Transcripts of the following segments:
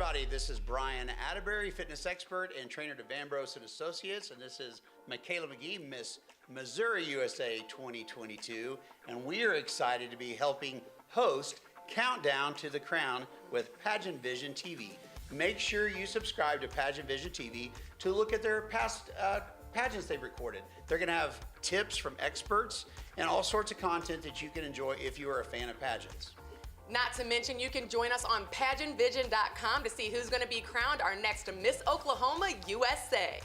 everybody. This is Brian Atterbury, fitness expert and trainer to Vanbrose and Associates, and this is Michaela McGee, Miss Missouri USA 2022, and we are excited to be helping host Countdown to the Crown with Pageantvision TV. Make sure you subscribe to Pageantvision TV to look at their past pageants they've recorded. They're going to have tips from experts and all sorts of content that you can enjoy if you are a fan of pageants. Not to mention, you can join us on pageantvision.com to see who's going to be crowned our next Miss Oklahoma USA.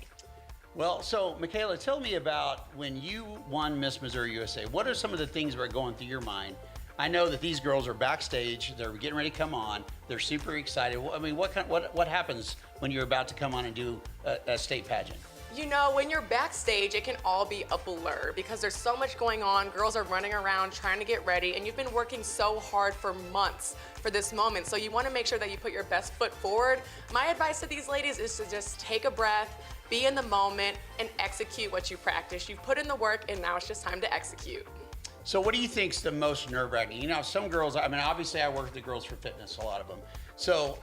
Well, so Michaela, tell me about when you won Miss Missouri USA. What are some of the things that are going through your mind? I know that these girls are backstage. They're getting ready to come on. They're super excited. I mean, what happens when you're about to come on and do a state pageant? You know, when you're backstage, it can all be a blur because there's so much going on. Girls are running around trying to get ready, and you've been working so hard for months for this moment. So you want to make sure that you put your best foot forward. My advice to these ladies is to just take a breath, be in the moment, and execute what you practice. You've put in the work, and now it's just time to execute. So what do you think's the most nerve-wracking? You know, some girls, I mean, obviously I work with the girls for fitness, a lot of them. So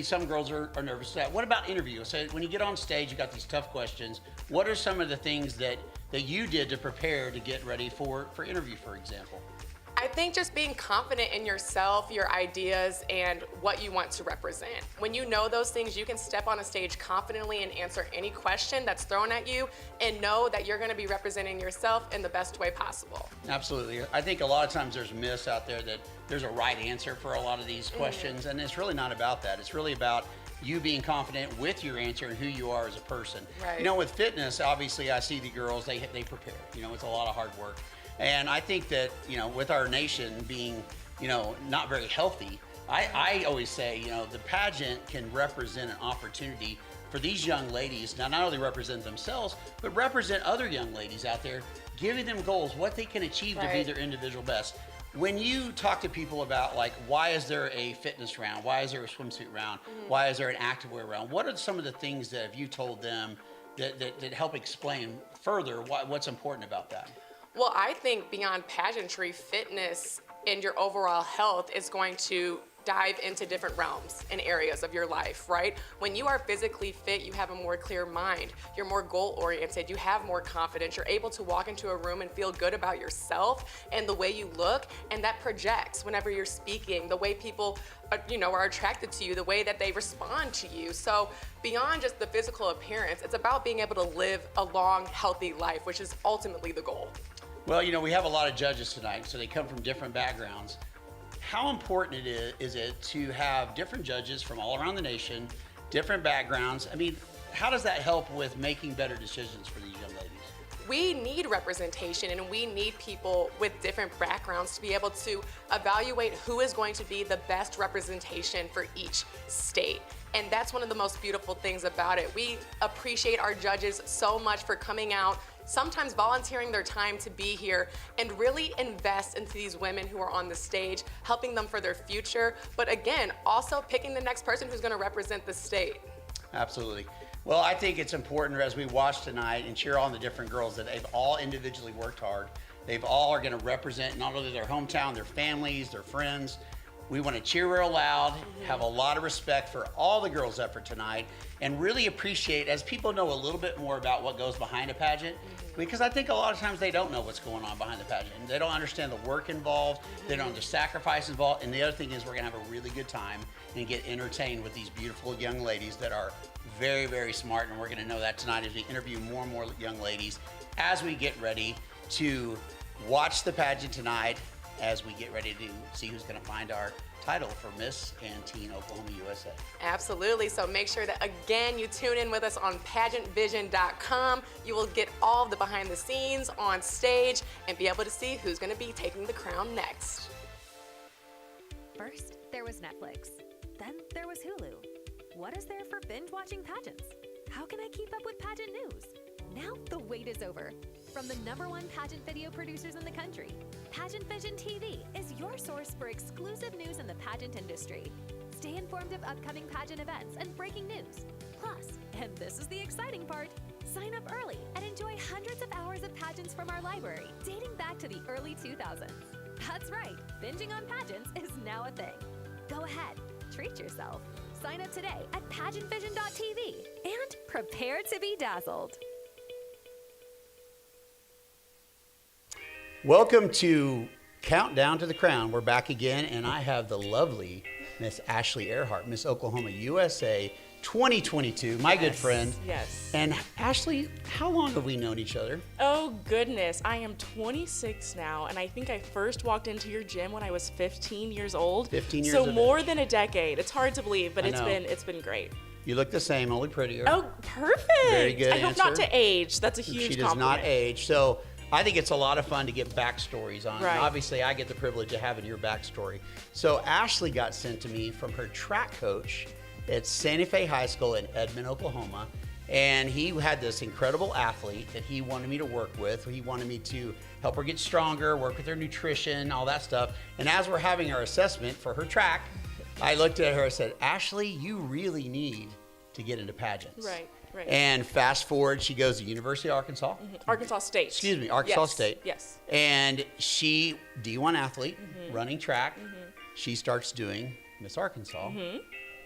some girls are nervous. What about interviews? So when you get on stage, you got these tough questions. What are some of the things that you did to prepare to get ready for interview, for example? I think just being confident in yourself, your ideas, and what you want to represent. When you know those things, you can step on a stage confidently and answer any question that's thrown at you and know that you're going to be representing yourself in the best way possible. Absolutely. I think a lot of times there's myths out there that there's a right answer for a lot of these questions, and it's really not about that. It's really about you being confident with your answer and who you are as a person. Right. You know, with fitness, obviously I see the girls, they prepare. You know, it's a lot of hard work. And I think that, you know, with our nation being, you know, not very healthy, I always say, you know, the pageant can represent an opportunity for these young ladies to not only represent themselves, but represent other young ladies out there, giving them goals, what they can achieve to be their individual best. When you talk to people about, like, why is there a fitness round? Why is there a swimsuit round? Why is there an activewear round? What are some of the things that have you told them that help explain further what's important about that? Well, I think beyond pageantry, fitness and your overall health is going to dive into different realms and areas of your life, right? When you are physically fit, you have a more clear mind, you're more goal-oriented, you have more confidence, you're able to walk into a room and feel good about yourself and the way you look, and that projects whenever you're speaking, the way people are attracted to you, the way that they respond to you. So beyond just the physical appearance, it's about being able to live a long, healthy life, which is ultimately the goal. Well, you know, we have a lot of judges tonight, so they come from different backgrounds. How important is it to have different judges from all around the nation, different backgrounds? I mean, how does that help with making better decisions for these young ladies? We need representation, and we need people with different backgrounds to be able to evaluate who is going to be the best representation for each state. And that's one of the most beautiful things about it. We appreciate our judges so much for coming out, sometimes volunteering their time to be here and really invest into these women who are on the stage, helping them for their future, but again, also picking the next person who's going to represent the state. Absolutely. Well, I think it's important as we watch tonight and cheer on the different girls that they've all individually worked hard. They've all are going to represent not only their hometown, their families, their friends. We want to cheer real loud, have a lot of respect for all the girls' effort tonight, and really appreciate as people know a little bit more about what goes behind a pageant, because I think a lot of times they don't know what's going on behind the pageant. They don't understand the work involved, they don't know the sacrifice involved, and the other thing is we're going to have a really good time and get entertained with these beautiful young ladies that are very, very smart, and we're going to know that tonight as we interview more and more young ladies as we get ready to watch the pageant tonight, as we get ready to see who's going to find our title for Miss and Teen Oklahoma USA. Absolutely. So make sure that, again, you tune in with us on pageantvision.com. You will get all of the behind the scenes on stage and be able to see who's going to be taking the crown next. First, there was Netflix. Then there was Hulu. What is there for binge watching pageants? How can I keep up with pageant news? Now the wait is over. From the #1 pageant video producers in the country, Pageantvision TV is your source for exclusive news in the pageant industry. Stay informed of upcoming pageant events and breaking news. Plus, and this is the exciting part, sign up early and enjoy hundreds of hours of pageants from our library dating back to the early 2000s. That's right, binging on pageants is now a thing. Go ahead, treat yourself. Sign up today at pageantvision.tv and prepare to be dazzled. Welcome to Countdown to the Crown. We're back again, and I have the lovely Miss Ashley Earhart, Miss Oklahoma USA 2022, my good friend. Yes. And Ashley, how long have we known each other? Oh goodness, I am 26 now, and I think I first walked into your gym when I was 15 years old. 15 years So of more age. than a decade. It's hard to believe, but I it's know. been great. You look the same, only prettier. Oh, perfect. Very good I hope not answer. to age. That's a huge She does compliment. not age. So I think it's a lot of fun to get backstories on. Right. And obviously, I get the privilege of having your backstory. So Ashley got sent to me from her track coach at Santa Fe High School in Edmond, Oklahoma. And he had this incredible athlete that he wanted me to work with. He wanted me to help her get stronger, work with her nutrition, all that stuff. And as we're having our assessment for her track, I looked at her and said, Ashley, you really need to get into pageants. Right. And fast forward, she goes to University of Arkansas. Arkansas State. Excuse me, Arkansas Yes, State. Yes. And she, D1 athlete, running track. She starts doing Miss Arkansas.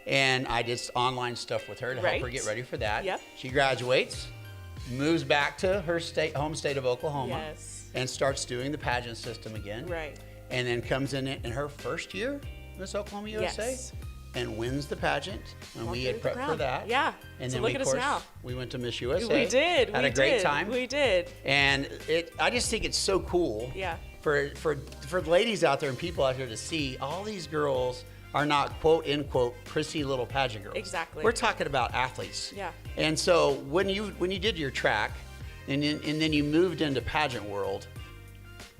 And I did online stuff with her to help her Right. get ready for that. Yep. She graduates, moves back to her home state of Oklahoma, Yes. and starts doing the pageant system again. Right. And then comes in her first year, Miss Oklahoma USA. Yes. And wins the pageant, and we had through the prepped for crowd. that. Yeah. And So then look we, at of us course, now. we went to Miss USA. We did. Had we a great did. time. We did. And I just think it's so cool. Yeah. For ladies out there and people out there to see all these girls are not quote unquote prissy little pageant girls. Exactly. We're talking about athletes. Yeah. And so when you did your track, and then you moved into pageant world,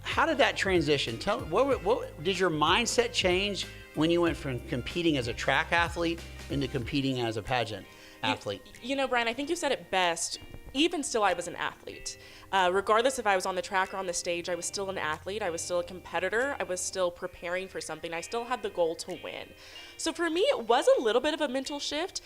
how did that transition? Tell what did your mindset change when you went from competing as a track athlete into competing as a pageant athlete? You know, Brian, I think you said it best. Even still, I was an athlete. Regardless if I was on the track or on the stage, I was still an athlete. I was still a competitor. I was still preparing for something. I still had the goal to win. So for me, it was a little bit of a mental shift.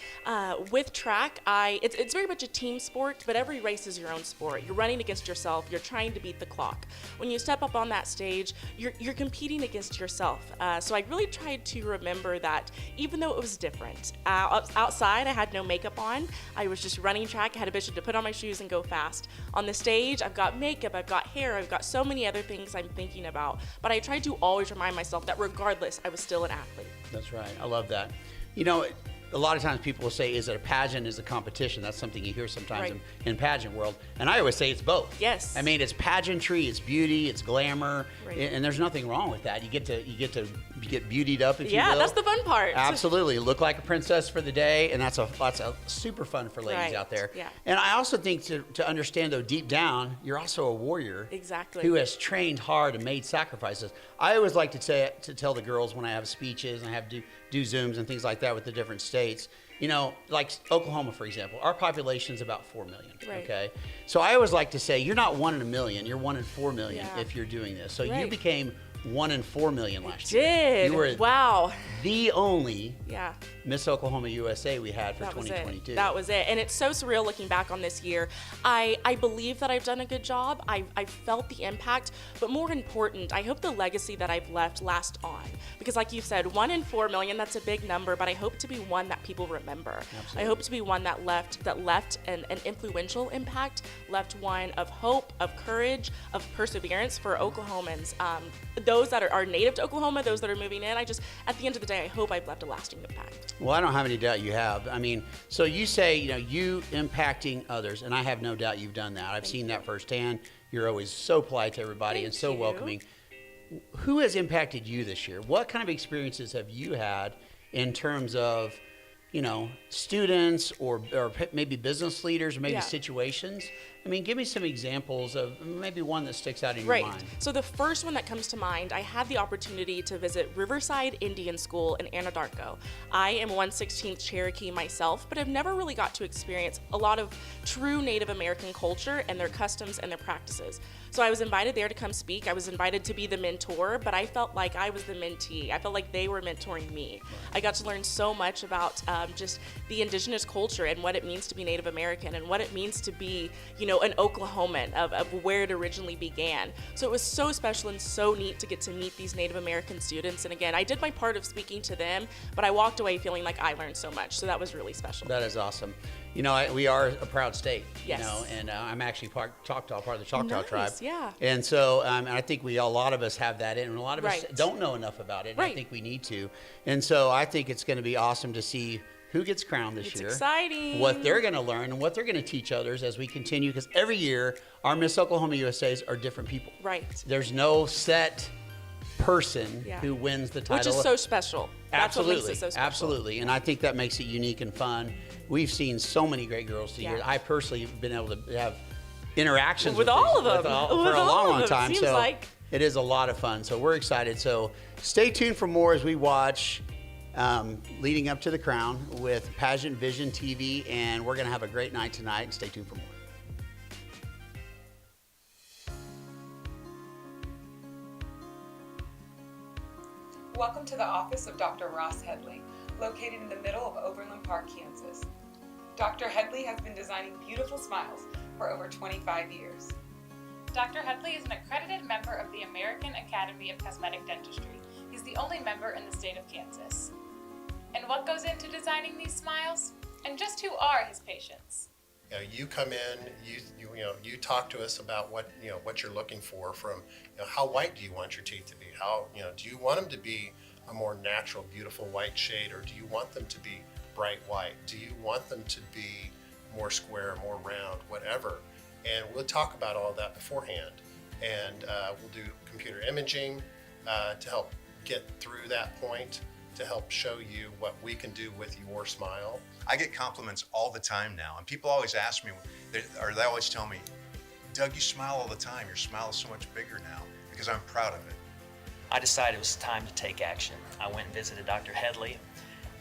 With track, it's very much a team sport, but every race is your own sport. You're running against yourself. You're trying to beat the clock. When you step up on that stage, you're competing against yourself. So I really tried to remember that even though it was different. Outside, I had no makeup on. I was just running track. I had a vision to put on my shoes and go fast. On the stage, I've got makeup, I've got hair, I've got so many other things I'm thinking about. But I tried to always remind myself that regardless, I was still an athlete. That's right. I love that. You know, a lot of times people will say, is it a pageant, is it a competition? That's something you hear sometimes Right. in pageant world. And I always say it's both. Yes. I mean, it's pageantry, it's beauty, it's glamour, Right. and there's nothing wrong with that. You get to get beautied up, if you Yeah, will. that's the fun part. Absolutely. Look like a princess for the day, and that's a super fun for ladies Right. out there. Yeah. And I also think to understand, though, deep down, you're also a warrior. Exactly. Who has trained hard and made sacrifices. I always like to tell the girls when I have speeches and I have do Zooms and things like that with the different states. You know, like Oklahoma, for example, our population is about 4 million. Right. Okay. So I always like to say, you're not 1 in a million, you're 1 in 4 million Yeah. if you're doing this. So you Right. became 1 in 4 million last year. Did. You were Wow. the only Yeah. Miss Oklahoma USA we had for That was 2022. it. That was it. And it's so surreal looking back on this year. I believe that I've done a good job. I felt the impact. But more important, I hope the legacy that I've left lasts on. Because like you said, 1 in 4 million, that's a big number, but I hope to be one that people remember. Absolutely. I hope to be one that left an influential impact, left one of hope, of courage, of perseverance for Oklahomans. Those that are native to Oklahoma, those that are moving in, at the end of the day, I hope I've left a lasting impact. Well, I don't have any doubt you have. I mean, so you say, you impacting others, and I have no doubt you've done that. I've seen that firsthand. You're always so polite to everybody Thank and so you. welcoming. Who has impacted you this year? What kind of experiences have you had in terms of, students or maybe business leaders or maybe Yeah. situations? I mean, give me some examples of maybe one that sticks out in your Right. mind. So the first one that comes to mind, I had the opportunity to visit Riverside Indian School in Anadarko. I am 1/16 Cherokee myself, but I've never really got to experience a lot of true Native American culture and their customs and their practices. So I was invited there to come speak. I was invited to be the mentor, but I felt like I was the mentee. I felt like they were mentoring me. I got to learn so much about just the indigenous culture and what it means to be Native American and what it means to be, an Oklahoman of where it originally began. So it was so special and so neat to get to meet these Native American students. And again, I did my part of speaking to them, but I walked away feeling like I learned so much. So that was really special. That is awesome. We are a proud state, Yes. and I'm actually part of the Choctaw Nice, tribe. yeah. And so and I think a lot of us have that in, and a lot of us Right. don't know enough about it. And I Right. think we need to. And so I think it's going to be awesome to see who gets crowned this It's year. exciting. What they're going to learn and what they're going to teach others as we continue, because every year our Miss Oklahoma USAs are different people. Right. There's no set person Yeah. who wins the title. Which is so special. That's what makes it so special. Absolutely. And I think that makes it unique and fun. We've seen so many great girls this Yeah. year. I personally have been able to have interactions With these- all of them. for a With all long, of long them, time. seems So like. it is a lot of fun. So we're excited. So stay tuned for more as we watch leading up to the crown with Pageantvision TV. And we're going to have a great night tonight. Stay tuned for more. Welcome to the office of Dr. Ross Headley, located in the middle of Overland Park, Kansas. Dr. Headley has been designing beautiful smiles for over 25 years. Dr. Headley is an accredited member of the American Academy of Cosmetic Dentistry. He's the only member in the state of Kansas. And what goes into designing these smiles? And just who are his patients? You come in, you talk to us about what you're looking for. From how white do you want your teeth to be? How do you want them to be a more natural, beautiful white shade, or do you want them to be bright white? Do you want them to be more square, more round, whatever? And we'll talk about all that beforehand, and we'll do computer imaging to help get through that point, to help show you what we can do with your smile. I get compliments all the time now, and people always ask me, they always tell me, Doug, you smile all the time. Your smile is so much bigger now, because I'm proud of it. I decided it was time to take action. I went and visited Dr. Headley,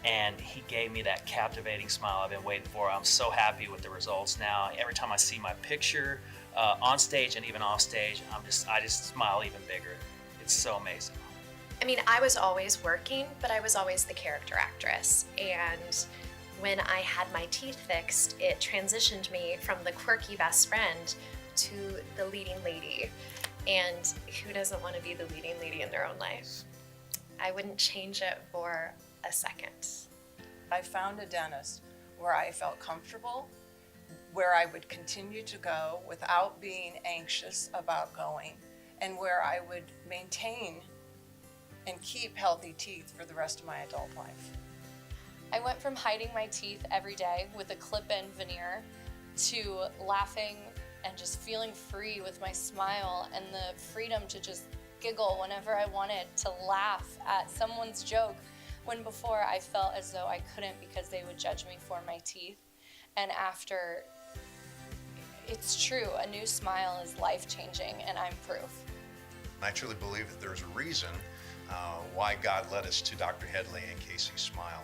and he gave me that captivating smile I've been waiting for. I'm so happy with the results now. Every time I see my picture on stage and even off stage, I just smile even bigger. It's so amazing. I mean, I was always working, but I was always the character actress. And when I had my teeth fixed, it transitioned me from the quirky best friend to the leading lady. And who doesn't want to be the leading lady in their own life? I wouldn't change it for a second. I found a dentist where I felt comfortable, where I would continue to go without being anxious about going, and where I would maintain and keep healthy teeth for the rest of my adult life. I went from hiding my teeth every day with a clip-in veneer to laughing and just feeling free with my smile and the freedom to just giggle whenever I wanted, to laugh at someone's joke, when before I felt as though I couldn't because they would judge me for my teeth. And after, it's true, a new smile is life-changing, and I'm proof. I truly believe that there's a reason why God led us to Dr. Headley and Casey Smile.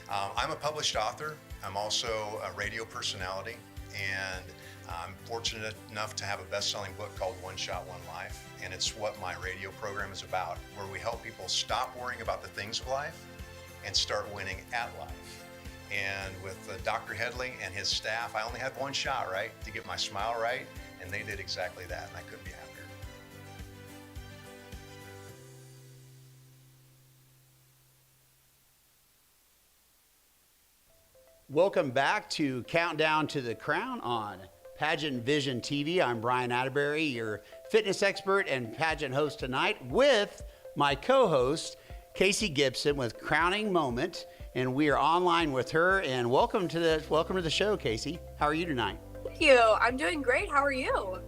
I'm a published author. I'm also a radio personality, and I'm fortunate enough to have a best-selling book called One Shot, One Life, and it's what my radio program is about, where we help people stop worrying about the things of life and start winning at life. And with Dr. Headley and his staff, I only had one shot, right, to get my smile right, and they did exactly that, and I couldn't be happier. Welcome back to Countdown to the Crown on Pageantvision TV. I'm Brian Atterbury, your fitness expert and pageant host tonight, with my co-host, Casey Gibson, with Crowning Moment, and we are online with her. And welcome to the show, Casey. How are you tonight? Thank you. I'm doing great. How are you?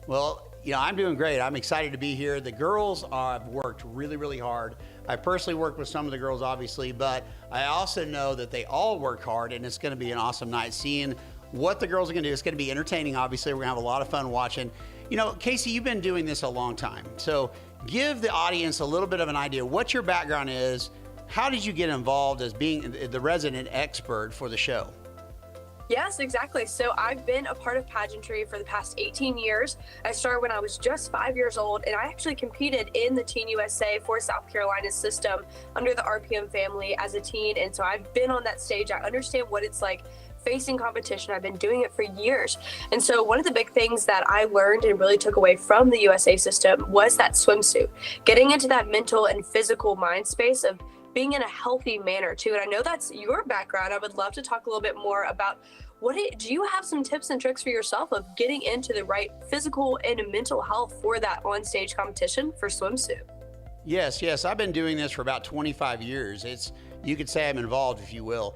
Well, I'm doing great. I'm excited to be here. The girls have worked really, really hard. I personally worked with some of the girls, obviously, but I also know that they all work hard, and it's going to be an awesome night seeing what the girls are going to do. It's going to be entertaining, obviously. We're going to have a lot of fun watching. Casey, you've been doing this a long time, so give the audience a little bit of an idea what your background is. How did you get involved as being the resident expert for the show? Yes, exactly. So I've been a part of pageantry for the past 18 years. I started when I was just 5 years old, and I actually competed in the Teen USA for South Carolina's system under the RPM family as a teen. And so I've been on that stage. I understand what it's like facing competition. I've been doing it for years. And so one of the big things that I learned and really took away from the USA system was that swimsuit, getting into that mental and physical mind space of being in a healthy manner too. And I know that's your background. I would love to talk a little bit more about do you have some tips and tricks for yourself of getting into the right physical and mental health for that on-stage competition for swimsuit? Yes. I've been doing this for about 25 years. You could say I'm involved, if you will.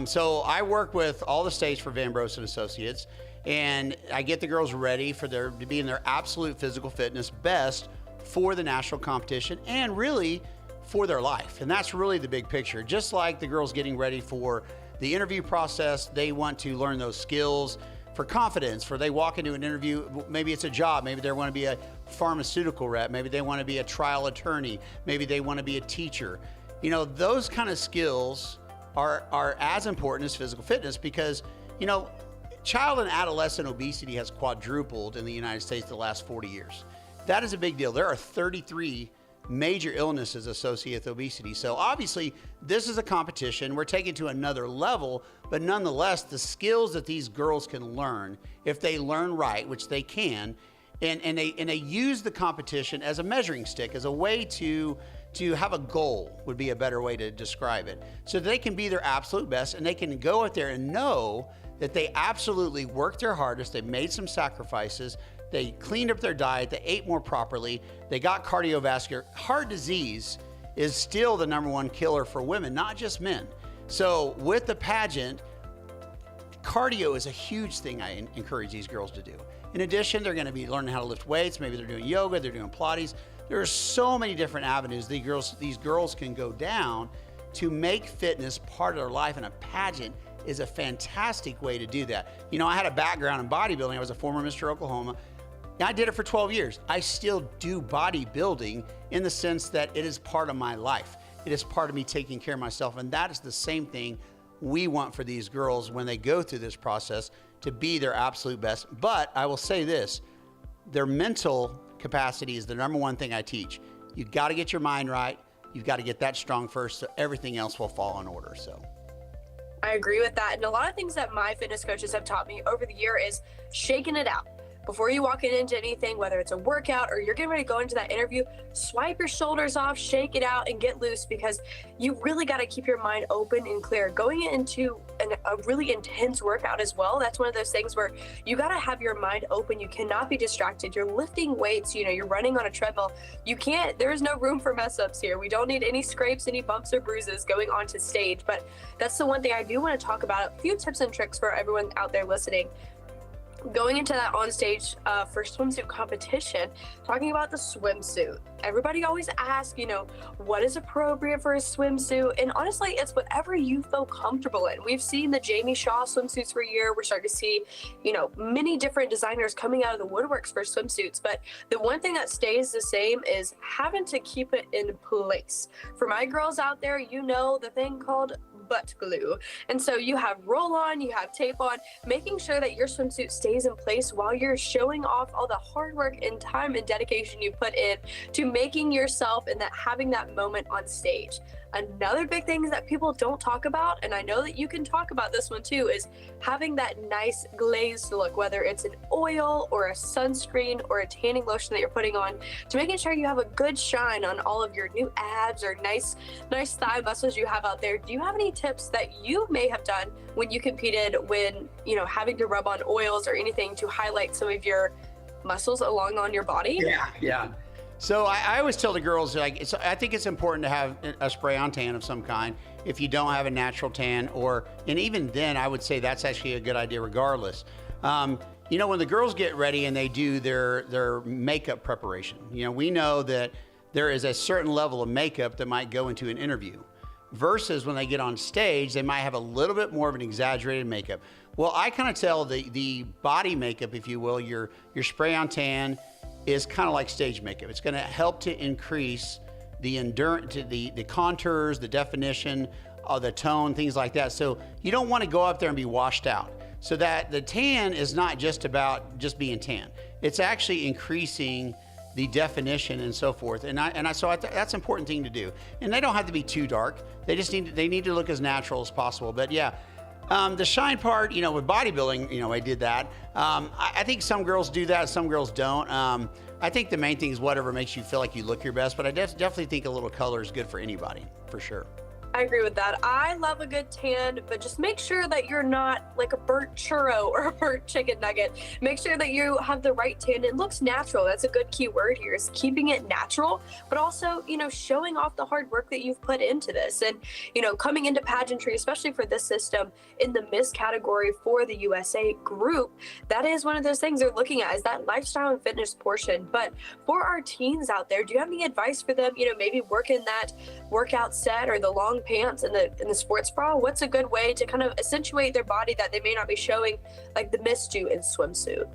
So I work with all the states for Van Brosen Associates, and I get the girls ready to be in their absolute physical fitness best for the national competition and really for their life. And that's really the big picture. Just like the girls getting ready for the interview process, they want to learn those skills for confidence, for they walk into an interview, maybe it's a job, maybe they want to be a pharmaceutical rep, maybe they want to be a trial attorney, maybe they want to be a teacher. You know, those kind of skills are as important as physical fitness because, you know, child and adolescent obesity has quadrupled in the United States the last 40 years. That is a big deal. There are 33 major illnesses associated with obesity. So obviously this is a competition. We're taking it to another level, but nonetheless, the skills that these girls can learn, if they learn right, which they can, and they use the competition as a measuring stick, as a way to have a goal would be a better way to describe it. So they can be their absolute best and they can go out there and know that they absolutely worked their hardest, they made some sacrifices, they cleaned up their diet, they ate more properly, they got cardiovascular. Heart disease is still the #1 killer for women, not just men. So with the pageant, cardio is a huge thing I encourage these girls to do. In addition, they're gonna be learning how to lift weights, maybe they're doing yoga, they're doing Pilates. There are so many different avenues these girls can go down to make fitness part of their life, and a pageant is a fantastic way to do that. You know, I had a background in bodybuilding. I was a former Mr. Oklahoma. I did it for 12 years. I still do bodybuilding in the sense that it is part of my life. It is part of me taking care of myself, and that is the same thing we want for these girls when they go through this process, to be their absolute best. But I will say this, their mental capacity is the #1 thing I teach. You've got to get your mind right. You've got to get that strong first, so everything else will fall in order. So I agree with that. And a lot of things that my fitness coaches have taught me over the year is shaking it out. Before you walk into anything, whether it's a workout or you're getting ready to go into that interview, swipe your shoulders off, shake it out, and get loose, because you really got to keep your mind open and clear. Going into a really intense workout as well, that's one of those things where you got to have your mind open. You cannot be distracted. You're lifting weights, you know, you're running on a treadmill. There is no room for mess ups here. We don't need any scrapes, any bumps or bruises going onto stage. But that's the one thing I do want to talk about. A few tips and tricks for everyone out there listening. Going into that on-stage for swimsuit competition, talking about the swimsuit. Everybody always asks, you know, what is appropriate for a swimsuit? And honestly, it's whatever you feel comfortable in. We've seen the Jamie Shaw swimsuits for a year. We're starting to see, you know, many different designers coming out of the woodworks for swimsuits. But the one thing that stays the same is having to keep it in place. For my girls out there, you know the thing called butt glue. And so you have roll on, you have tape on, making sure that your swimsuit stays in place while you're showing off all the hard work and time and dedication you put in to making yourself and that having that moment on stage. Another big thing that people don't talk about, and I know that you can talk about this one too, is having that nice glazed look, whether it's an oil or a sunscreen or a tanning lotion that you're putting on, to making sure you have a good shine on all of your new abs or nice thigh muscles you have out there. Do you have any tips that you may have done when you competed, when, you know, having to rub on oils or anything to highlight some of your muscles along on your body? Yeah. So I always tell the girls, like, I think it's important to have a spray-on tan of some kind if you don't have a natural tan, and even then, I would say that's actually a good idea regardless. You know, when the girls get ready and they do their makeup preparation, you know, we know that there is a certain level of makeup that might go into an interview versus when they get on stage, they might have a little bit more of an exaggerated makeup. Well, I kind of tell the body makeup, if you will, your spray-on tan is kind of like stage makeup. It's going to help to increase the endurance, the contours, the definition, the tone, things like that. So you don't want to go up there and be washed out. So that the tan is not just about just being tan. It's actually increasing the definition and so forth. So that's an important thing to do. And they don't have to be too dark. They need to look as natural as possible. But yeah, The shine part, with bodybuilding, I did that. I think some girls do that, some girls don't. I think the main thing is whatever makes you feel like you look your best, but I definitely think a little color is good for anybody, for sure. I agree with that. I love a good tan, but just make sure that you're not like a burnt churro or a burnt chicken nugget. Make sure that you have the right tan. It looks natural. That's a good key word here, is keeping it natural, but also, showing off the hard work that you've put into this. And, coming into pageantry, especially for this system in the Miss category for the USA group, that is one of those things they're looking at, is that lifestyle and fitness portion. But for our teens out there, do you have any advice for them? Maybe working that workout set or the long pants and the sports bra. What's a good way to kind of accentuate their body that they may not be showing like the Miss do in swimsuit?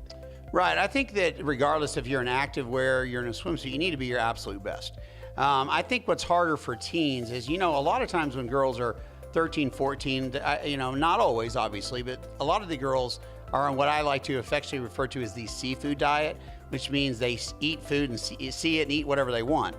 Right. I think that regardless if you're an active wearer, you're in a swimsuit, you need to be your absolute best. I think what's harder for teens is, a lot of times when girls are 13, 14, not always obviously, but a lot of the girls are on what I like to affectionately refer to as the seafood diet, which means they eat food and see it and eat whatever they want.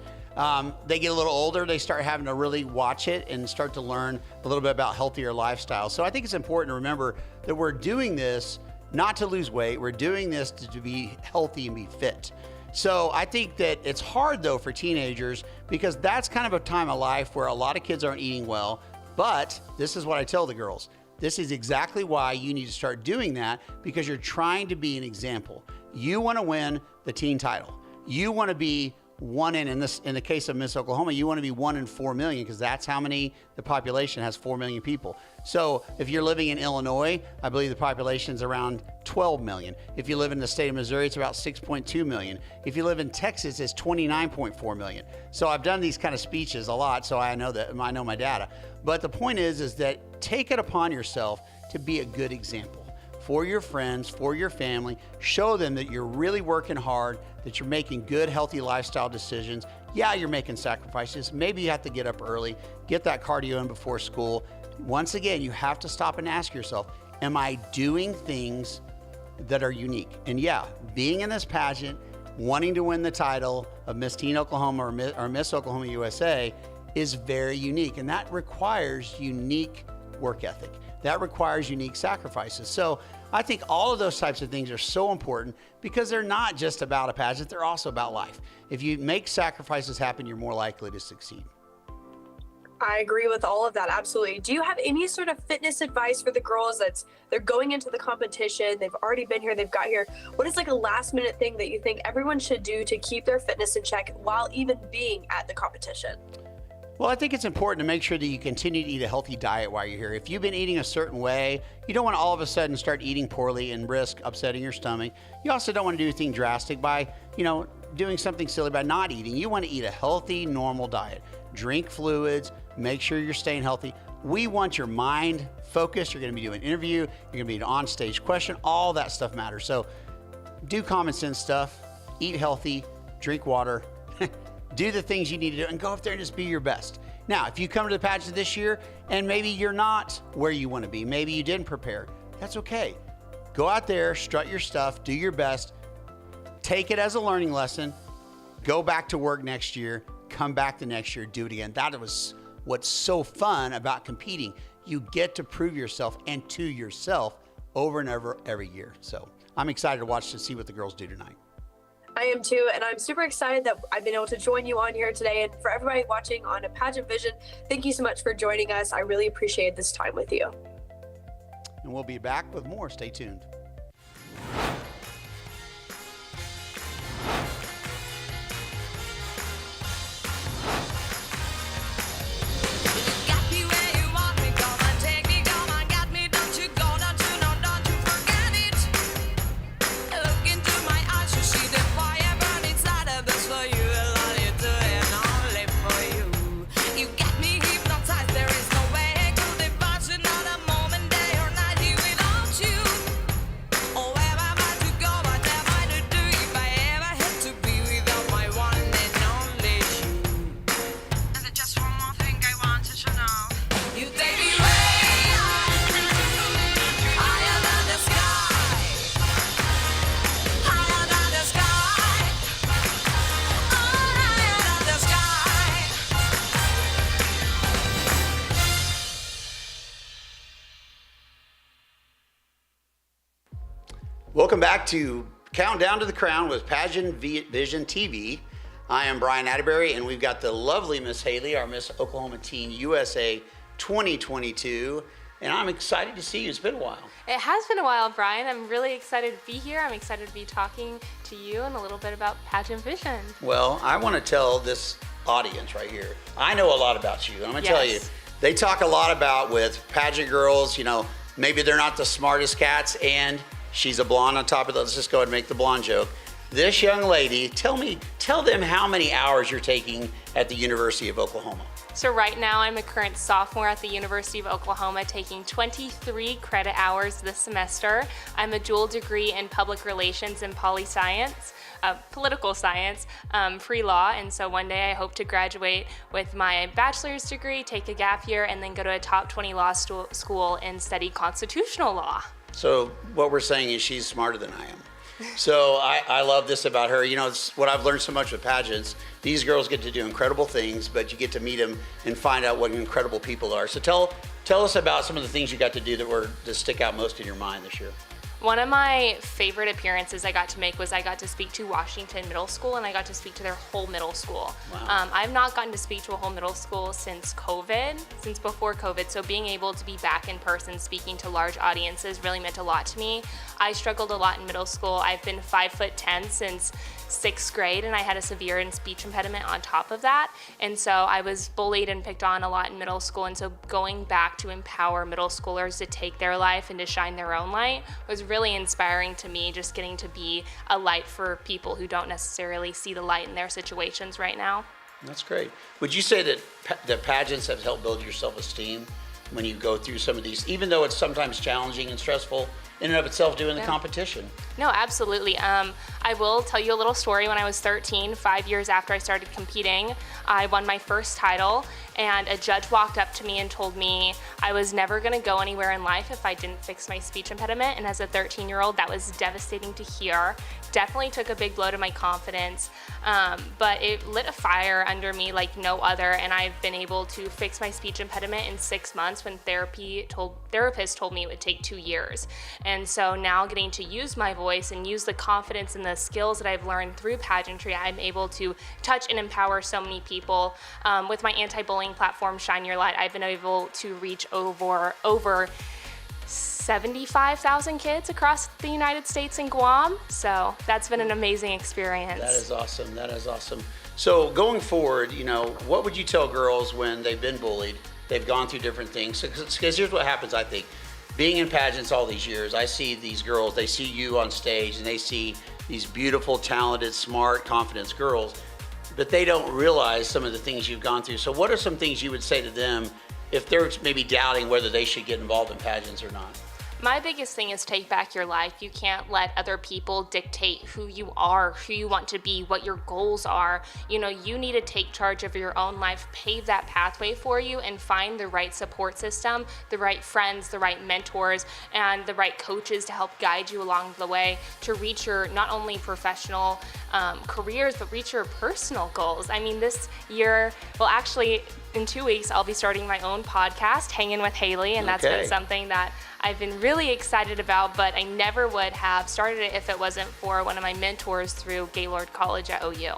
They get a little older, they start having to really watch it and start to learn a little bit about healthier lifestyles. So I think it's important to remember that we're doing this not to lose weight, we're doing this to be healthy and be fit. So I think that it's hard though for teenagers, because that's kind of a time of life where a lot of kids aren't eating well. But this is what I tell the girls. This is exactly why you need to start doing that, because you're trying to be an example. You want to win the teen title. You want to be in the case of Miss Oklahoma, you want to be 1 in 4 million, because that's how many the population has, 4 million people. So if you're living in Illinois, I believe the population is around 12 million. If you live in the state of Missouri, it's about 6.2 million. If you live in Texas, it's 29.4 million. So I've done these kind of speeches a lot, so I know my data. But the point is that take it upon yourself to be a good example for your friends, for your family. Show them that you're really working hard, that you're making good, healthy lifestyle decisions. Yeah, you're making sacrifices. Maybe you have to get up early, get that cardio in before school. Once again, you have to stop and ask yourself, am I doing things that are unique? And yeah, being in this pageant, wanting to win the title of Miss Teen Oklahoma or Miss Oklahoma USA is very unique. And that requires unique work ethic. That requires unique sacrifices. So I think all of those types of things are so important, because they're not just about a pageant, they're also about life. If you make sacrifices happen, you're more likely to succeed. I agree with all of that, absolutely. Do you have any sort of fitness advice for the girls they're going into the competition, they've already been here, they've got here? What is like a last minute thing that you think everyone should do to keep their fitness in check while even being at the competition? Well, I think it's important to make sure that you continue to eat a healthy diet while you're here. If you've been eating a certain way, you don't want to all of a sudden start eating poorly and risk upsetting your stomach. You also don't want to do anything drastic by, doing something silly by not eating. You want to eat a healthy, normal diet. Drink fluids, make sure you're staying healthy. We want your mind focused. You're going to be doing an interview, you're going to be an on-stage question, all that stuff matters. So do common sense stuff, eat healthy, drink water, do the things you need to do, and go up there and just be your best. Now, if you come to the pageant this year and maybe you're not where you want to be, maybe you didn't prepare, that's okay. Go out there, strut your stuff, do your best, take it as a learning lesson, go back to work next year, come back the next year, do it again. That was what's so fun about competing. You get to prove yourself and to yourself over and over every year. So I'm excited to watch to see what the girls do tonight. I am too, and I'm super excited that I've been able to join you on here today. And for everybody watching on Pageantvision, thank you so much for joining us. I really appreciate this time with you. And we'll be back with more. Stay tuned. Welcome back to Countdown to the Crown with Pageantvision TV. I am Brian Atterbury, and we've got the lovely Miss Haley, our Miss Oklahoma Teen USA 2022. And I'm excited to see you. It's been a while. It has been a while, Brian. I'm really excited to be here. I'm excited to be talking to you and a little bit about Pageantvision. Well, I want to tell this audience right here, I know a lot about you. And I'm going to tell you, they talk a lot about with pageant girls, you know, maybe they're not the smartest cats, and she's a blonde on top of it. Let's just go ahead and make the blonde joke. This young lady, tell them how many hours you're taking at the University of Oklahoma. So right now I'm a current sophomore at the University of Oklahoma taking 23 credit hours this semester. I'm a dual degree in public relations and poli-science, political science, pre-law, and so one day I hope to graduate with my bachelor's degree, take a gap year, and then go to a top 20 law school and study constitutional law. So what we're saying is she's smarter than I am. So I love this about her. You know, it's what I've learned so much with pageants. These girls get to do incredible things, but you get to meet them and find out what incredible people are. So tell us about some of the things you got to do that stick out most in your mind this year. One of my favorite appearances I got to make was I got to speak to Washington Middle School, and I got to speak to their whole middle school. Wow. I've not gotten to speak to a whole middle school since before COVID, so being able to be back in person speaking to large audiences really meant a lot to me. I struggled a lot in middle school. I've been 5'10" since 6th grade, and I had a severe speech impediment on top of that, and so I was bullied and picked on a lot in middle school, and so going back to empower middle schoolers to take their life and to shine their own light was really inspiring to me, just getting to be a light for people who don't necessarily see the light in their situations right now. That's great. Would you say that pageants have helped build your self-esteem when you go through some of these, even though it's sometimes challenging and stressful in and of itself doing the competition? No, absolutely. I will tell you a little story. When I was 13, 5 years after I started competing, I won my first title, and a judge walked up to me and told me I was never going to go anywhere in life if I didn't fix my speech impediment. And as a 13-year-old, that was devastating to hear. Definitely took a big blow to my confidence, but it lit a fire under me like no other, and I've been able to fix my speech impediment in 6 months when therapists told me it would take 2 years. And so now getting to use my voice and use the confidence and the skills that I've learned through pageantry, I'm able to touch and empower so many people. With my anti-bullying platform, Shine Your Light, I've been able to reach over 75,000 kids across the United States and Guam. So that's been an amazing experience. That is awesome. That is awesome. So going forward, you know, what would you tell girls when they've been bullied, they've gone through different things? Because here's what happens, I think. Being in pageants all these years, I see these girls, they see you on stage and they see these beautiful, talented, smart, confident girls, but they don't realize some of the things you've gone through. So what are some things you would say to them if they're maybe doubting whether they should get involved in pageants or not? My biggest thing is take back your life. You can't let other people dictate who you are, who you want to be, what your goals are. You know, you need to take charge of your own life, pave that pathway for you, and find the right support system, the right friends, the right mentors, and the right coaches to help guide you along the way to reach your not only professional careers, but reach your personal goals. I mean, this year, well, actually, in 2 weeks, I'll be starting my own podcast, Hanging with Haley, and that's been something that I've been really excited about, but I never would have started it if it wasn't for one of my mentors through Gaylord College at OU.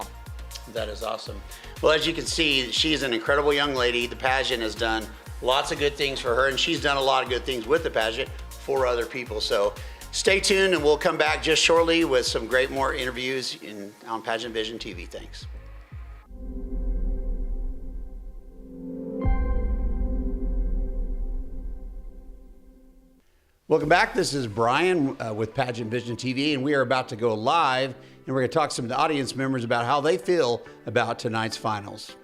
That is awesome. Well, as you can see, she is an incredible young lady. The pageant has done lots of good things for her, and she's done a lot of good things with the pageant for other people. So stay tuned, and we'll come back just shortly with some great more interviews on Pageantvision TV. Thanks. Welcome back. This is Brian with Pageantvision TV, and we are about to go live, and we're going to talk to some of the audience members about how they feel about tonight's finals.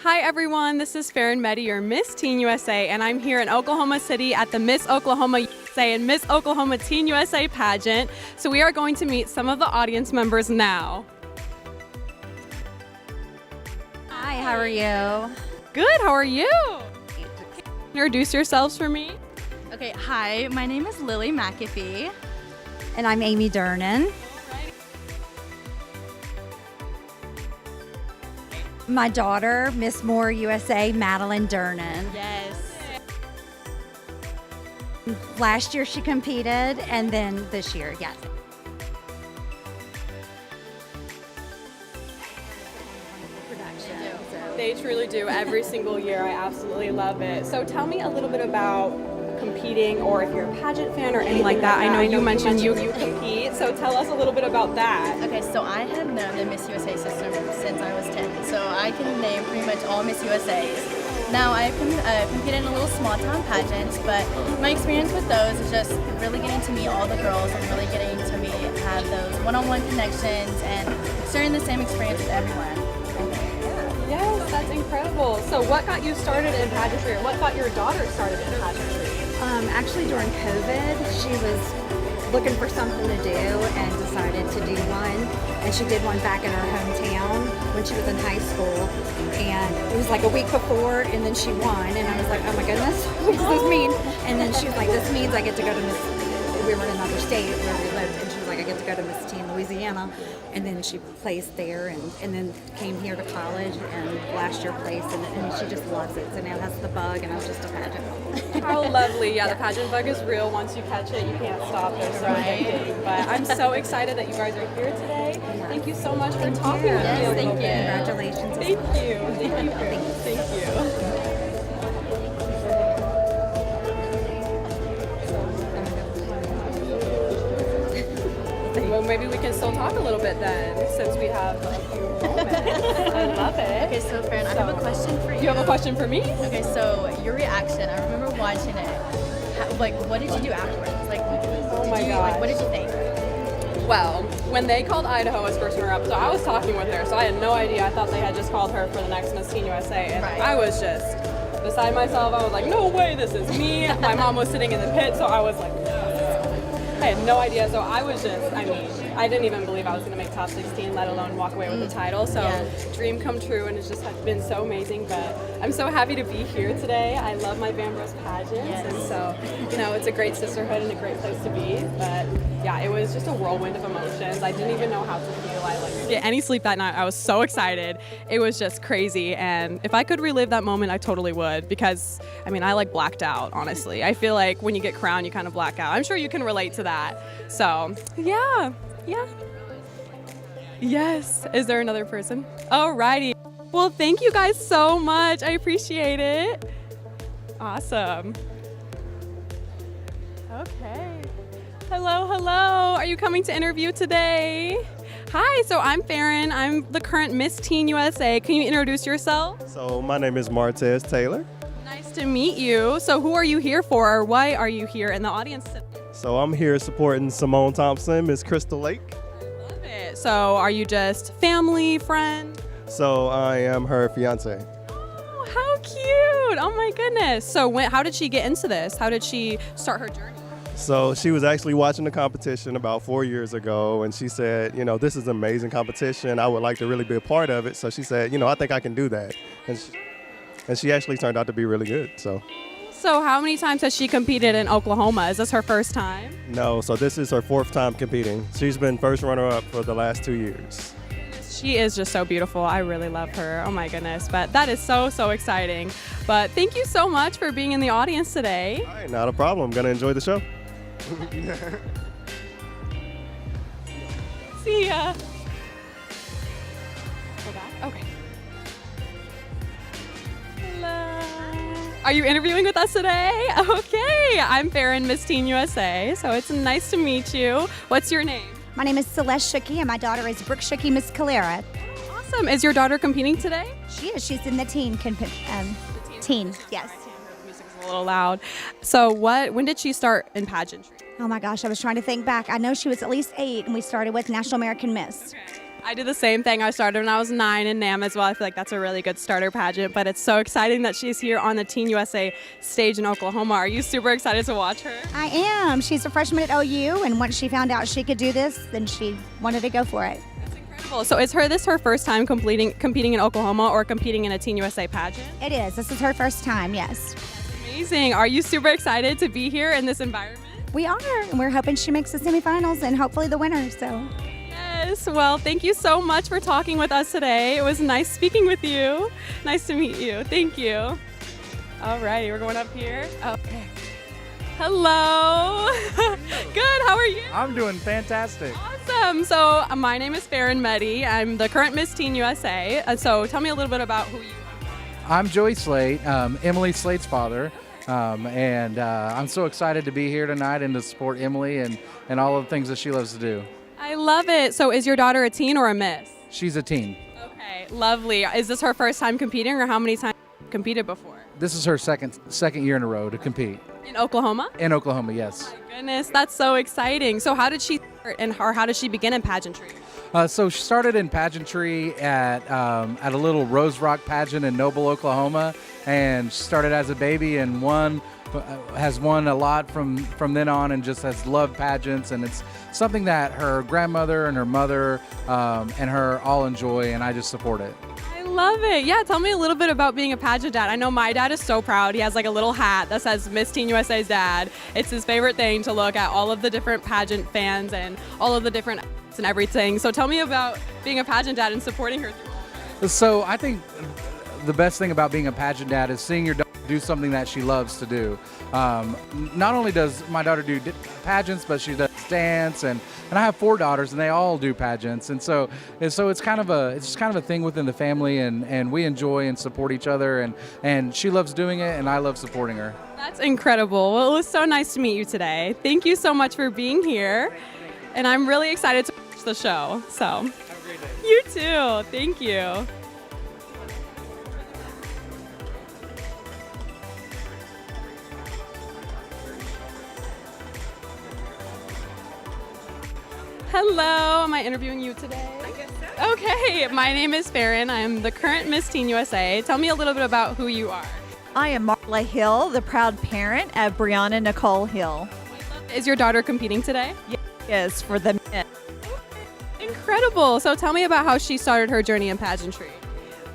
Hi everyone, this is Faron, Medhi, your Miss Teen USA, and I'm here in Oklahoma City at the Miss Oklahoma USA and Miss Oklahoma Teen USA pageant. So we are going to meet some of the audience members now. Hi, how are you? Good, how are you? Introduce yourselves for me. Okay, hi, my name is Lily McAfee. And I'm Amy Durnan. My daughter, Miss Moore USA, Madeline Durnan. Yes. Last year she competed, and then this year, yes. They truly do every single year. I absolutely love it. So tell me a little bit about competing, or if you're a pageant fan or anything like that. I know you mentioned you compete, so tell us a little bit about that. Okay, so I have known the Miss USA system since I was 10, so I can name pretty much all Miss USAs. Now, I've competed in a little small town pageants, but my experience with those is just really getting to meet all the girls and really getting to have those one-on-one connections and sharing the same experience with everyone. Yes, that's incredible. So what got you started in pageantry, or what got your daughter started in pageantry? Actually, during COVID, she was looking for something to do and decided to do one. And she did one back in her hometown when she was in high school. And it was like a week before, and then she won. And I was like, oh my goodness, what does this mean? And then she was like, this means I get to go to Miss, we were in another state where we lived, and she was like, I get to go to Miss Teen, Louisiana. And then she placed there, and then came here to college, and last year placed, and she just loves it. So now that's the bug, and I'm just a pageant. How lovely. Yeah, the pageant bug is real. Once you catch it, you can't stop. They're so addicting. But I'm so excited that you guys are here today. Thank you so much for talking with me a little bit. Congratulations. Thank you. Thank you. Well, maybe we can still talk a little bit then, since we have a few moments. I love it. Okay, so Farron, I have a question for you. You have a question for me? Okay, so your reaction, I remember watching it. What did you do afterwards? Oh my gosh. What did you think? Well, when they called Idaho as first runner-up, so I was talking with her, so I had no idea. I thought they had just called her for the next Miss Teen USA, and I was just beside myself. I was like, no way, this is me. My mom was sitting in the pit, so I was like, I had no idea. So I was just, I didn't even believe I was going to make top 16, let alone walk away with the title. So dream come true, and it's just been so amazing. But I'm so happy to be here today. I love my Van Bros pageants, and so, it's a great sisterhood and a great place to be. But yeah, it was just a whirlwind of emotions. I didn't even know how to feel. I didn't get any sleep that night. I was so excited. It was just crazy. And if I could relive that moment, I totally would, because I blacked out, honestly. I feel like when you get crowned, you kind of black out. I'm sure you can relate to that. So yeah. Yes. Is there another person? Alrighty. Well, thank you guys so much. I appreciate it. Awesome. Okay. Hello. Are you coming to interview today? Hi, so I'm Faron. I'm the current Miss Teen USA. Can you introduce yourself? So my name is Martez Taylor. Nice to meet you. So who are you here for, or why are you here in the audience today? So I'm here supporting Simone Thompson, Miss Crystal Lake. I love it. So are you just family, friend? So I am her fiance. Oh, how cute. Oh my goodness. So how did she get into this? How did she start her journey? So she was actually watching the competition about 4 years ago, and she said, this is an amazing competition. I would like to really be a part of it. So she said, I think I can do that. And she actually turned out to be really good. So how many times has she competed in Oklahoma? Is this her first time? No, so this is her 4th time competing. She's been first runner-up for the last 2 years. She is just so beautiful. I really love her. Oh my goodness. But that is so exciting. But thank you so much for being in the audience today. All right, not a problem. I'm going to enjoy the show. See ya. Go back? Okay. Hello. Are you interviewing with us today? Okay. I'm Faron, Miss Teen USA. So it's nice to meet you. What's your name? My name is Celeste Shookie, and my daughter is Brooke Shookie, Miss Calera. Awesome. Is your daughter competing today? She is. She's in the teen, yes. A little loud. So when did she start in pageantry? Oh my gosh, I was trying to think back. I know she was at least 8, and we started with National American Miss. I did the same thing. I started when I was 9 in NAM as well. I feel like that's a really good starter pageant, but it's so exciting that she's here on the Teen USA stage in Oklahoma. Are you super excited to watch her? I am. She's a freshman at OU, and once she found out she could do this, then she wanted to go for it. That's incredible. So is this her first time competing in Oklahoma or competing in a Teen USA pageant? It is. This is her first time, yes. Amazing. Are you super excited to be here in this environment? We are, and we're hoping she makes the semifinals and hopefully the winner. So. Yes. Well, thank you so much for talking with us today. It was nice speaking with you. Nice to meet you. Thank you. All righty, we're going up here. Okay. Hello. Good. How are you? I'm doing fantastic. Awesome. So my name is Faron Medhi. I'm the current Miss Teen USA. So tell me a little bit about who you are. I'm Joey Slate, Emily Slate's father, and I'm so excited to be here tonight and to support Emily and all of the things that she loves to do. I love it. So is your daughter a teen or a miss? She's a teen. Okay, lovely. Is this her first time competing, or how many times have you competed before? This is her second year in a row to compete. In Oklahoma? In Oklahoma, yes. My goodness, that's so exciting. So how did she start, or how did she begin in pageantry? So she started in pageantry at a little Rose Rock pageant in Noble, Oklahoma, and she started as a baby and has won a lot from then on, and just has loved pageants, and it's something that her grandmother and her mother and her all enjoy, and I just support it. I love it. Yeah, tell me a little bit about being a pageant dad. I know my dad is so proud. He has like a little hat that says Miss Teen USA's dad. It's his favorite thing to look at all of the different pageant fans and all of the different and everything. So tell me about being a pageant dad and supporting her through all of this. So I think the best thing about being a pageant dad is seeing your daughter do something that she loves to do. Not only does my daughter do pageants, but she does dance, and I have 4 daughters, and they all do pageants, and so it's just kind of a thing within the family, and we enjoy and support each other, and she loves doing it, and I love supporting her. That's incredible. Well, it was so nice to meet you today. Thank you so much for being here, and I'm really excited to watch the show. So, have a great day. You too. Thank you. Hello, am I interviewing you today? I guess so. Okay, my name is Faron. I am the current Miss Teen USA. Tell me a little bit about who you are. I am Marla Hill, the proud parent of Brianna Nicole Hill. Is your daughter competing today? Yes, for the men. Incredible. So tell me about how she started her journey in pageantry.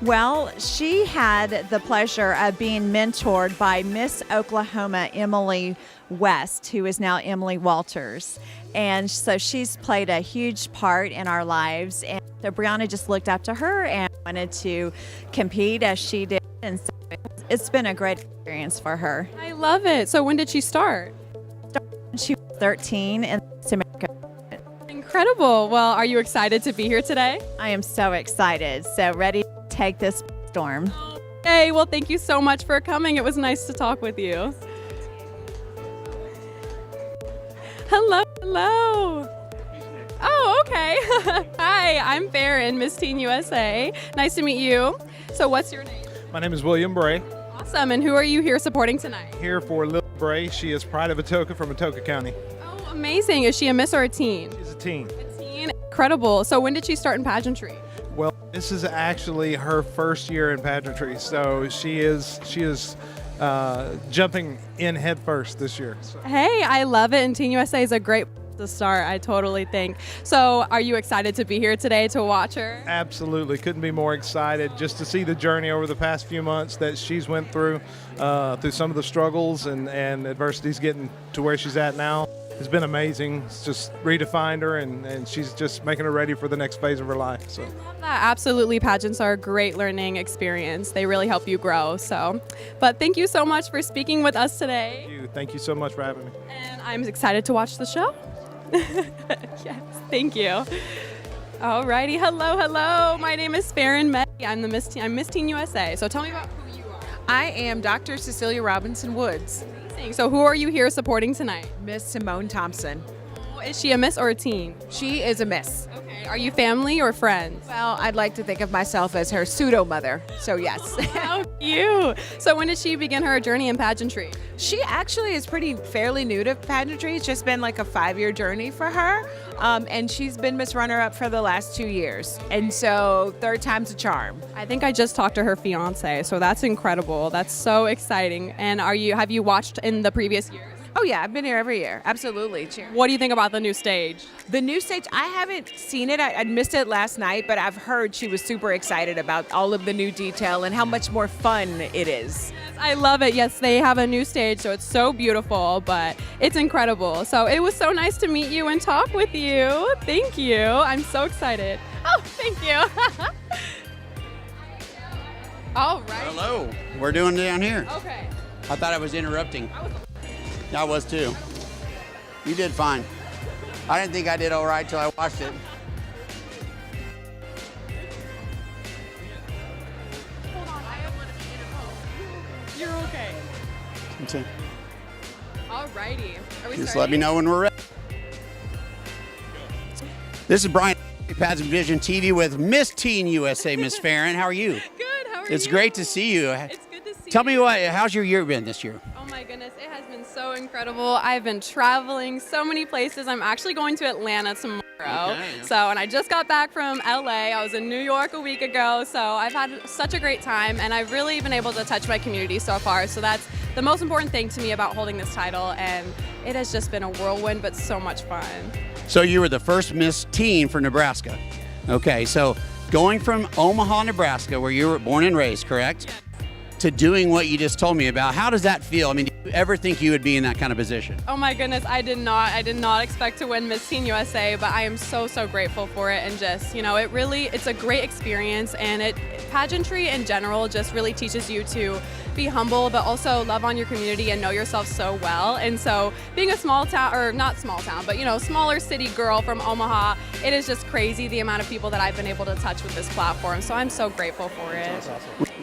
Well, she had the pleasure of being mentored by Miss Oklahoma Emily West, who is now Emily Walters. And so she's played a huge part in our lives. And so Brianna just looked up to her and wanted to compete as she did. And so it's been a great experience for her. I love it. So when did she start? She was 13 in America. Incredible. Well, are you excited to be here today? I am so excited. So ready to take this storm. Hey, well, thank you so much for coming. It was nice to talk with you. Hello, hello. Oh, okay. Hi, I'm Faron, Miss Teen USA. Nice to meet you. So what's your name? My name is William Bray. Awesome. And who are you here supporting tonight? Here for Lil Bray. She is Pride of Atoka from Atoka County. Oh, amazing. Is she a miss or a teen? She's a teen. A teen. Incredible. So when did she start in pageantry? Well, this is actually her first year in pageantry, so she is jumping in head first this year. So. Hey, I love it, and Teen USA is a great place to start, I totally think. So are you excited to be here today to watch her? Absolutely. Couldn't be more excited just to see the journey over the past few months that she's went through some of the struggles and adversities getting to where she's at now. It's been amazing. It's just redefined her, and she's just making her ready for the next phase of her life. So. I love that. Absolutely. Pageants are a great learning experience. They really help you grow. But thank you so much for speaking with us today. Thank you so much for having me. And I'm excited to watch the show. Yes, thank you. Alrighty. Hello, hello. My name is Faron Medhi. I'm Miss Teen USA. So tell me about who you are. I am Dr. Cecilia Robinson Woods. So who are you here supporting tonight? Miss Simone Thompson. Is she a miss or a teen? She is a miss. Okay. Are you family or friends? Well, I'd like to think of myself as her pseudo-mother, so yes. How cute. So when did she begin her journey in pageantry? She actually is fairly new to pageantry. It's just been like a 5-year journey for her. And she's been Miss Runner-Up for the last 2 years. And so 3rd time's a charm. I think I just talked to her fiance, so that's incredible. That's so exciting. And have you watched in the previous years? Oh yeah, I've been here every year. Absolutely. Cheer. What do you think about the new stage? The new stage, I haven't seen it. I missed it last night, but I've heard she was super excited about all of the new detail and how much more fun it is. I love it. Yes, they have a new stage, so it's so beautiful, but it's incredible. So it was so nice to meet you and talk with you. Thank you. I'm so excited. Oh, thank you. All right. Hello. We're doing it down here. Okay. I thought I was interrupting. I was too. You did fine. I didn't think I did all right till I watched it. Hold on, I don't want to be in a pose. You're okay. Continue. Alrighty. Are we Just starting? let me know when we're ready. This is Brian, Pageantvision TV with Miss Teen USA, Miss Faron. How are you? Good. How are you? It's great to see you. It's good to see Tell you. me how's your year been this year? Oh my goodness, it has been so incredible. I've been traveling so many places. I'm actually going to Atlanta tomorrow. And I just got back from LA. I was in New York a week ago. So I've had such a great time, and I've really been able to touch my community so far. So that's the most important thing to me about holding this title, and it has just been a whirlwind, but so much fun. So you were the first Miss Teen for Nebraska. Okay, so going from Omaha, Nebraska, where you were born and raised, correct? To doing what you just told me about, how does that feel? I mean, did you ever think you would be in that kind of position? Oh my goodness, I did not expect to win Miss Teen USA, but I am so grateful for it, and just, it's a great experience, and pageantry in general just really teaches you to be humble, but also love on your community and know yourself so well. And so being a small town, or not small town, but smaller city girl from Omaha, it is just crazy the amount of people that I've been able to touch with this platform. So I'm so grateful for it.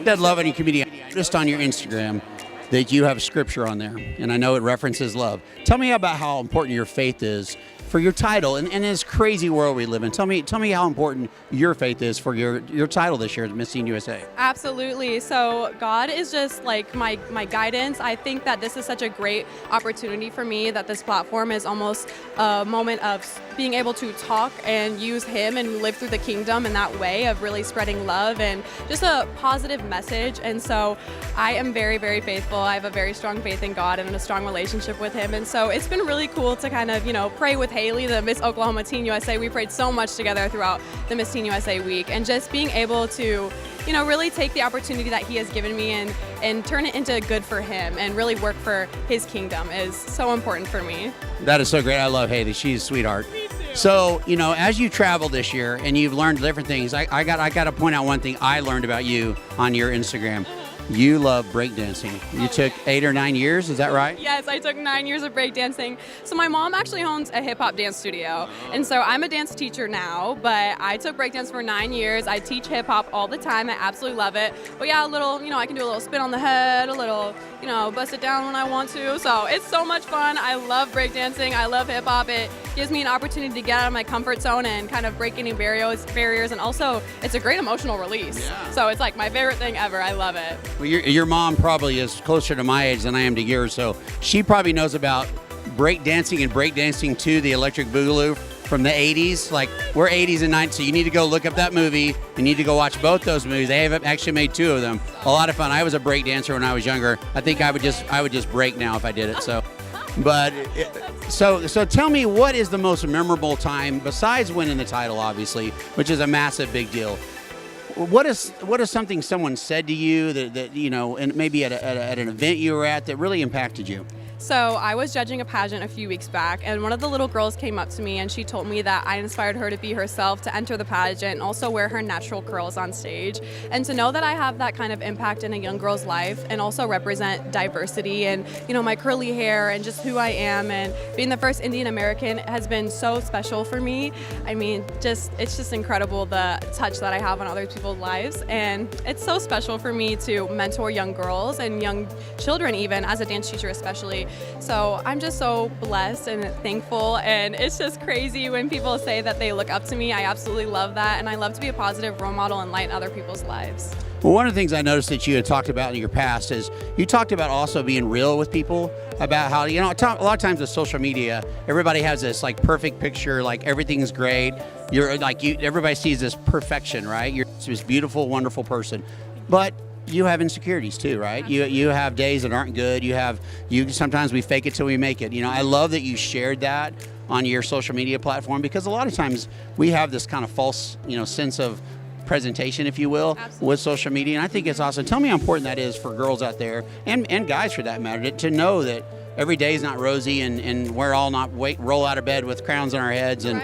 That love on your community. I noticed on your Instagram that you have scripture on there, and I know it references love. Tell me about how important your faith is for your title and in this crazy world we live in. Tell me how important your faith is for your title this year as Miss Teen USA. Absolutely. So God is just like my guidance. I think that this is such a great opportunity for me, that this platform is almost a moment of being able to talk and use Him and live through the kingdom in that way of really spreading love and just a positive message. And so I am very, very faithful. I have a very strong faith in God and a strong relationship with Him. And so it's been really cool to kind of, pray with Haley, the Miss Oklahoma Teen USA. We prayed so much together throughout the Miss Teen USA week, and just being able to, really take the opportunity that He has given me and turn it into good for Him and really work for His kingdom is so important for me. That is so great. I love Haley. She's a sweetheart. Me too. So, as you travel this year and you've learned different things, I got to point out one thing I learned about you on your Instagram. You love breakdancing. You took 8 or 9 years, is that right? Yes, I took 9 years of breakdancing. So my mom actually owns a hip-hop dance studio. And so I'm a dance teacher now, but I took breakdance for 9 years. I teach hip-hop all the time. I absolutely love it. But yeah, a little, I can do a little spin on the head, a little, bust it down when I want to. So it's so much fun. I love breakdancing. I love hip-hop. It gives me an opportunity to get out of my comfort zone and kind of break any barriers. And also, it's a great emotional release. Yeah. So it's like my favorite thing ever. I love it. Well, your mom probably is closer to my age than I am to yours, so she probably knows about breakdancing and breakdancing 2, the Electric Boogaloo from the 80s. Like, we're 80s and 90s, so you need to go look up that movie. You need to go watch both those movies. They have actually made 2 of them. A lot of fun. I was a breakdancer when I was younger. I think I would just break now if I did it. So, but so tell me, what is the most memorable time besides winning the title, obviously, which is a massive big deal? What is something someone said to you that and maybe at an event you were at that really impacted you? So I was judging a pageant a few weeks back, and one of the little girls came up to me and she told me that I inspired her to be herself, to enter the pageant, and also wear her natural curls on stage. And to know that I have that kind of impact in a young girl's life and also represent diversity and, my curly hair and just who I am, and being the first Indian American has been so special for me. I mean, it's just incredible, the touch that I have on other people's lives. And it's so special for me to mentor young girls and young children, even as a dance teacher especially. So I'm just so blessed and thankful, and it's just crazy when people say that they look up to me. I absolutely love that, and I love to be a positive role model and lighten other people's lives. Well, one of the things I noticed that you had talked about in your past is you talked about also being real with people, about how, a lot of times with social media, everybody has this like perfect picture, like everything's great. Everybody sees this perfection, right? You're this beautiful, wonderful person. But you have insecurities too, right? You have days that aren't good. Sometimes we fake it till we make it. I love that you shared that on your social media platform, because a lot of times we have this kind of false, sense of presentation, if you will, with social media. And I think it's awesome. Tell me how important that is for girls out there and guys for that matter, to know that every day is not rosy, and we're all not roll out of bed with crowns on our heads and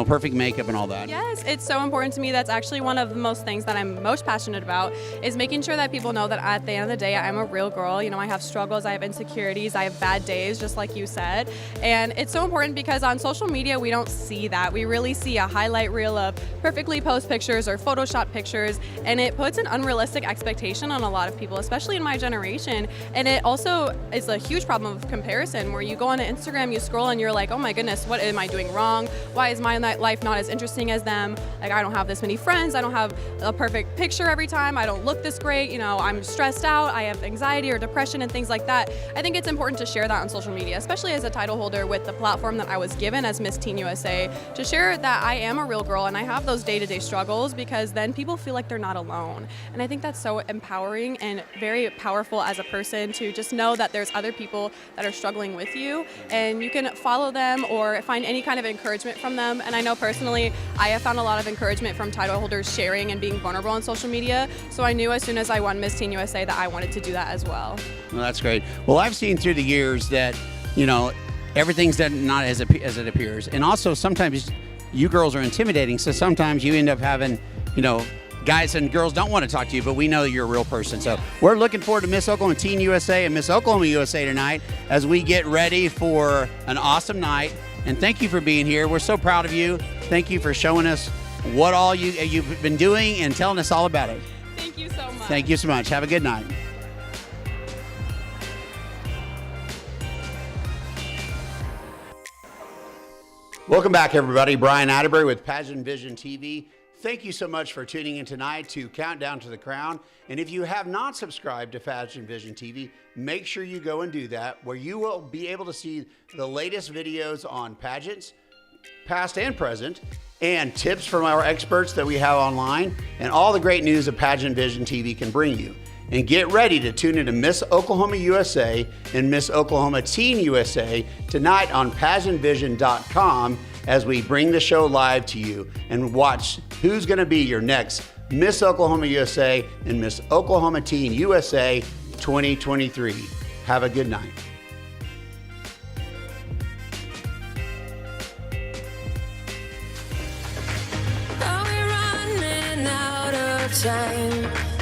perfect makeup and all that. Yes, it's so important to me. That's actually one of the most things that I'm most passionate about, is making sure that people know that at the end of the day, I'm a real girl. I have struggles, I have insecurities, I have bad days, just like you said. And it's so important because on social media, we don't see that. We really see a highlight reel of perfectly posed pictures or Photoshop pictures, and it puts an unrealistic expectation on a lot of people, especially in my generation. And it also is a huge problem of comparison, where you go on Instagram, you scroll, and you're like, oh my goodness, what am I doing wrong? Why is my life not as interesting as them? Like, I don't have this many friends, I don't have a perfect picture every time, I don't look this great, I'm stressed out, I have anxiety or depression and things like that. I think it's important to share that on social media, especially as a title holder with the platform that I was given as Miss Teen USA, to share that I am a real girl and I have those day-to-day struggles, because then people feel like they're not alone. And I think that's so empowering and very powerful as a person, to just know that there's other people that are struggling with you, and you can follow them or find any kind of encouragement from them. And I know personally, I have found a lot of encouragement from title holders sharing and being vulnerable on social media. So I knew as soon as I won Miss Teen USA that I wanted to do that as well. Well, that's great. Well, I've seen through the years that, everything's not as it appears. And also sometimes you girls are intimidating. So sometimes you end up having, guys and girls don't want to talk to you, but we know you're a real person. So we're looking forward to Miss Oklahoma Teen USA and Miss Oklahoma USA tonight as we get ready for an awesome night. And thank you for being here. We're so proud of you. Thank you for showing us what all you've been doing and telling us all about it. Thank you so much. Thank you so much. Have a good night. Welcome back, everybody. Brian Atterbury with Pageantvision TV. Thank you so much for tuning in tonight to Countdown to the Crown. And if you have not subscribed to Pageantvision TV, make sure you go and do that, where you will be able to see the latest videos on pageants, past and present, and tips from our experts that we have online, and all the great news that Pageantvision TV can bring you. And get ready to tune into Miss Oklahoma USA and Miss Oklahoma Teen USA tonight on pageantvision.com as we bring the show live to you, and watch who's going to be your next Miss Oklahoma USA and Miss Oklahoma Teen USA 2023. Have a good night. Are we running out of time?